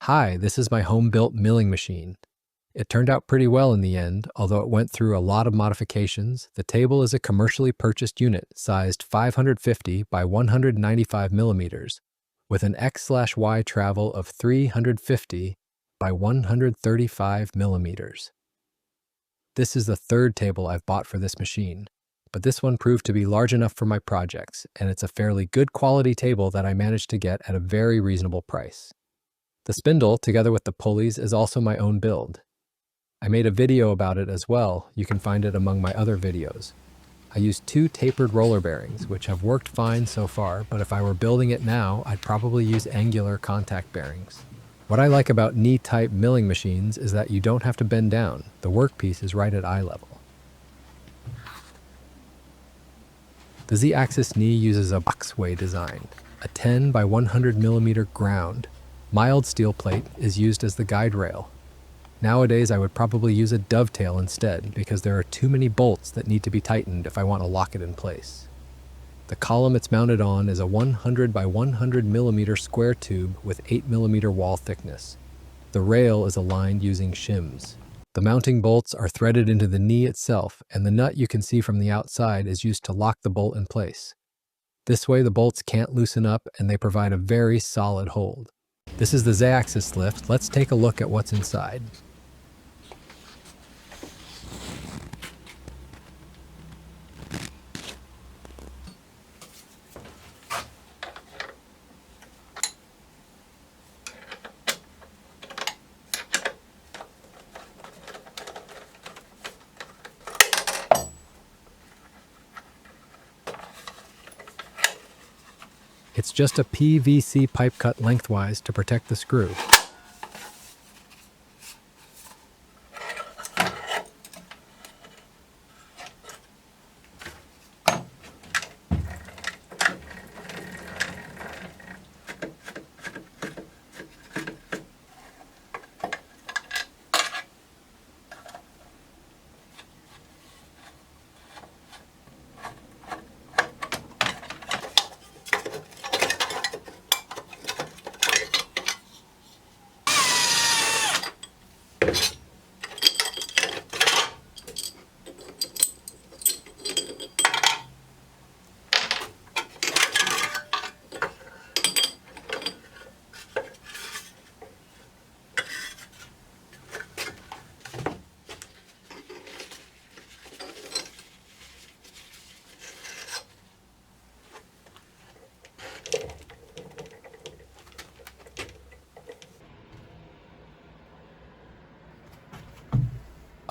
Hi, this is my home-built milling machine. It turned out pretty well in the end, although it went through a lot of modifications. The table is a commercially purchased unit sized 550 by 195 millimeters, with an X/Y travel of 350 by 135 millimeters. This is the third table I've bought for this machine, but this one proved to be large enough for my projects, and it's a fairly good quality table that I managed to get at a very reasonable price. The spindle, together with the pulleys, is also my own build. I made a video about it as well. You can find it among my other videos. I used 2 tapered roller bearings, which have worked fine so far, but if I were building it now, I'd probably use angular contact bearings. What I like about knee-type milling machines is that you don't have to bend down. The workpiece is right at eye level. The Z-axis knee uses a boxway design. A 10 by 100 millimeter ground, mild steel plate is used as the guide rail. Nowadays, I would probably use a dovetail instead because there are too many bolts that need to be tightened if I want to lock it in place. The column it's mounted on is a 100 by 100 millimeter square tube with 8 millimeter wall thickness. The rail is aligned using shims. The mounting bolts are threaded into the knee itself, and the nut you can see from the outside is used to lock the bolt in place. This way the bolts can't loosen up and they provide a very solid hold. This is the Z-axis lift. Let's take a look at what's inside. It's just a PVC pipe cut lengthwise to protect the screw.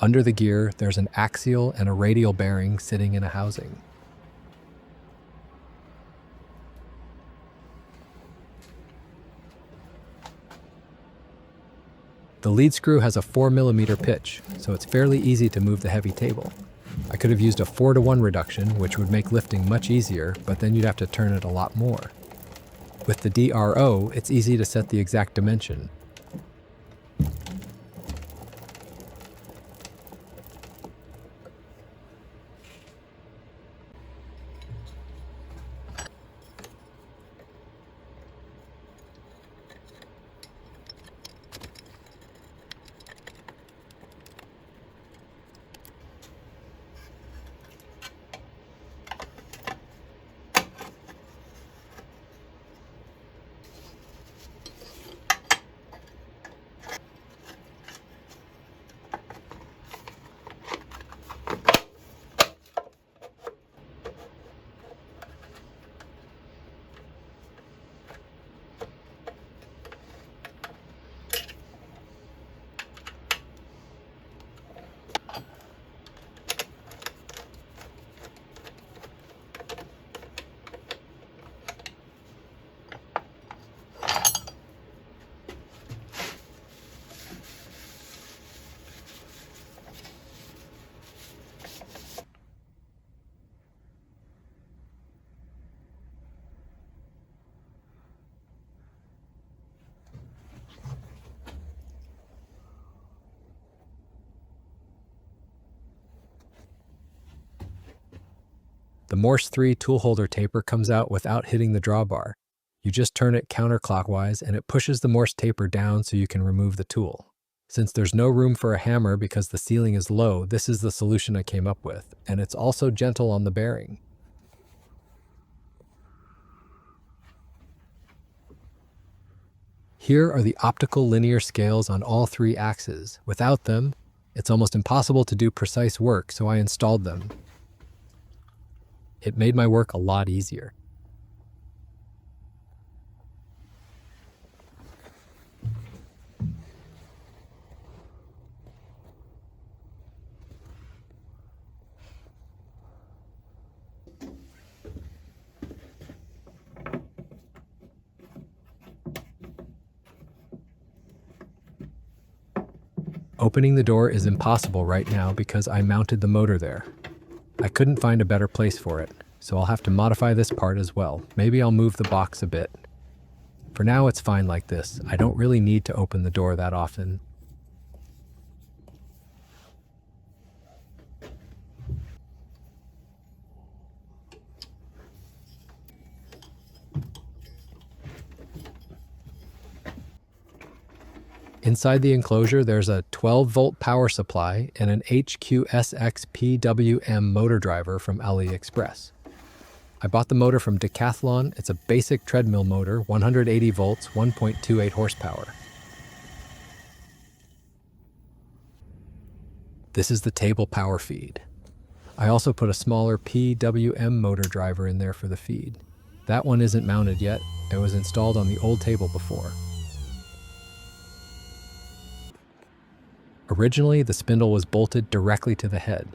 Under the gear, there's an axial and a radial bearing sitting in a housing. The lead screw has a 4 millimeter pitch, so it's fairly easy to move the heavy table. I could have used a 4-to-1 reduction, which would make lifting much easier, but then you'd have to turn it a lot more. With the DRO, it's easy to set the exact dimension. The Morse 3 tool holder taper comes out without hitting the drawbar. You just turn it counterclockwise and it pushes the Morse taper down so you can remove the tool. Since there's no room for a hammer because the ceiling is low, this is the solution I came up with, and it's also gentle on the bearing. Here are the optical linear scales on all 3 axes. Without them, it's almost impossible to do precise work, so I installed them. It made my work a lot easier. Opening the door is impossible right now because I mounted the motor there. I couldn't find a better place for it, so I'll have to modify this part as well. Maybe I'll move the box a bit. For now, it's fine like this. I don't really need to open the door that often. Inside the enclosure, there's a 12-volt power supply and an HQSX PWM motor driver from AliExpress. I bought the motor from Decathlon. It's a basic treadmill motor, 180 volts, 1.28 horsepower. This is the table power feed. I also put a smaller PWM motor driver in there for the feed. That one isn't mounted yet. It was installed on the old table before. Originally, the spindle was bolted directly to the head.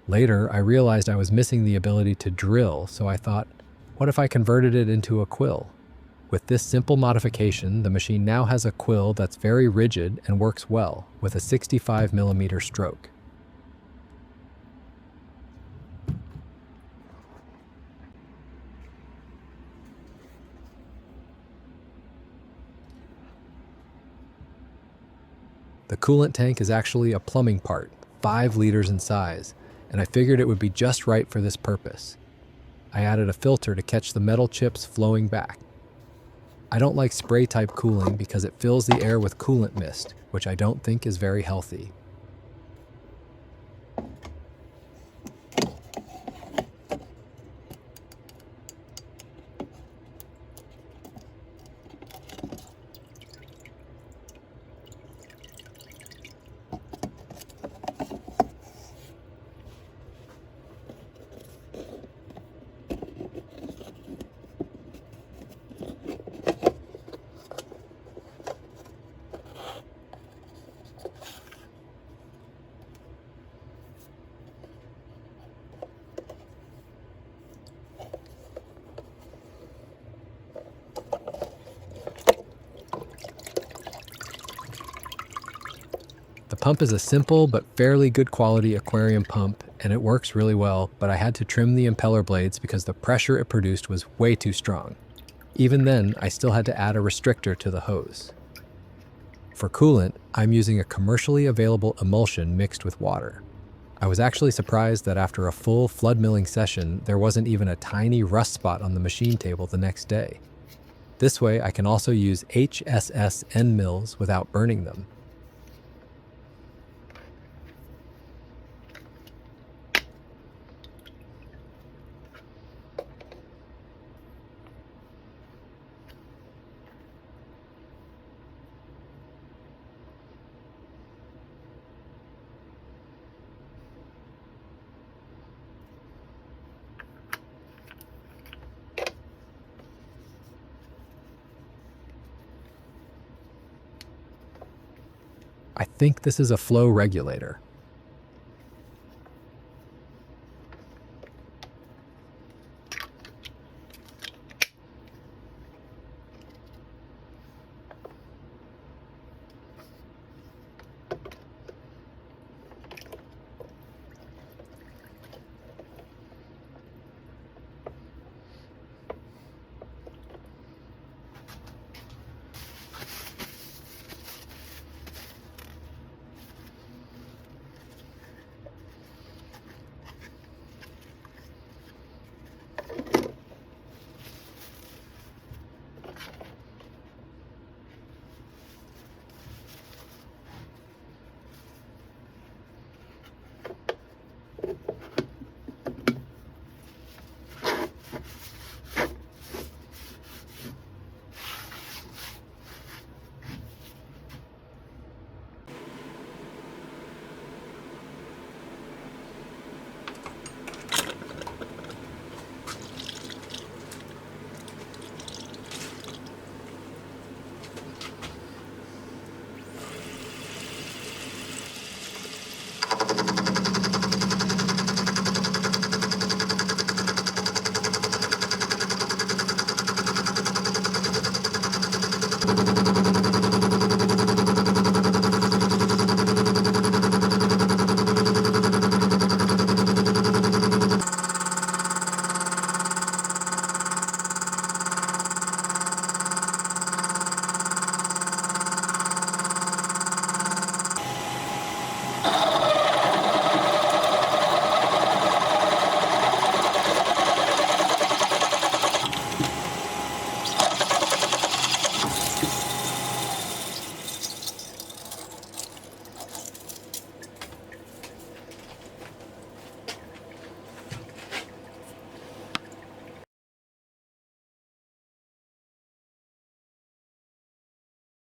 Later, I realized I was missing the ability to drill, so I thought, what if I converted it into a quill? With this simple modification, the machine now has a quill that's very rigid and works well, with a 65mm stroke. The coolant tank is actually a plumbing part, 5 liters in size, and I figured it would be just right for this purpose. I added a filter to catch the metal chips flowing back. I don't like spray-type cooling because it fills the air with coolant mist, which I don't think is very healthy. The pump is a simple but fairly good quality aquarium pump, and it works really well, but I had to trim the impeller blades because the pressure it produced was way too strong. Even then, I still had to add a restrictor to the hose. For coolant, I'm using a commercially available emulsion mixed with water. I was actually surprised that after a full flood milling session, there wasn't even a tiny rust spot on the machine table the next day. This way, I can also use HSS end mills without burning them. I think this is a flow regulator.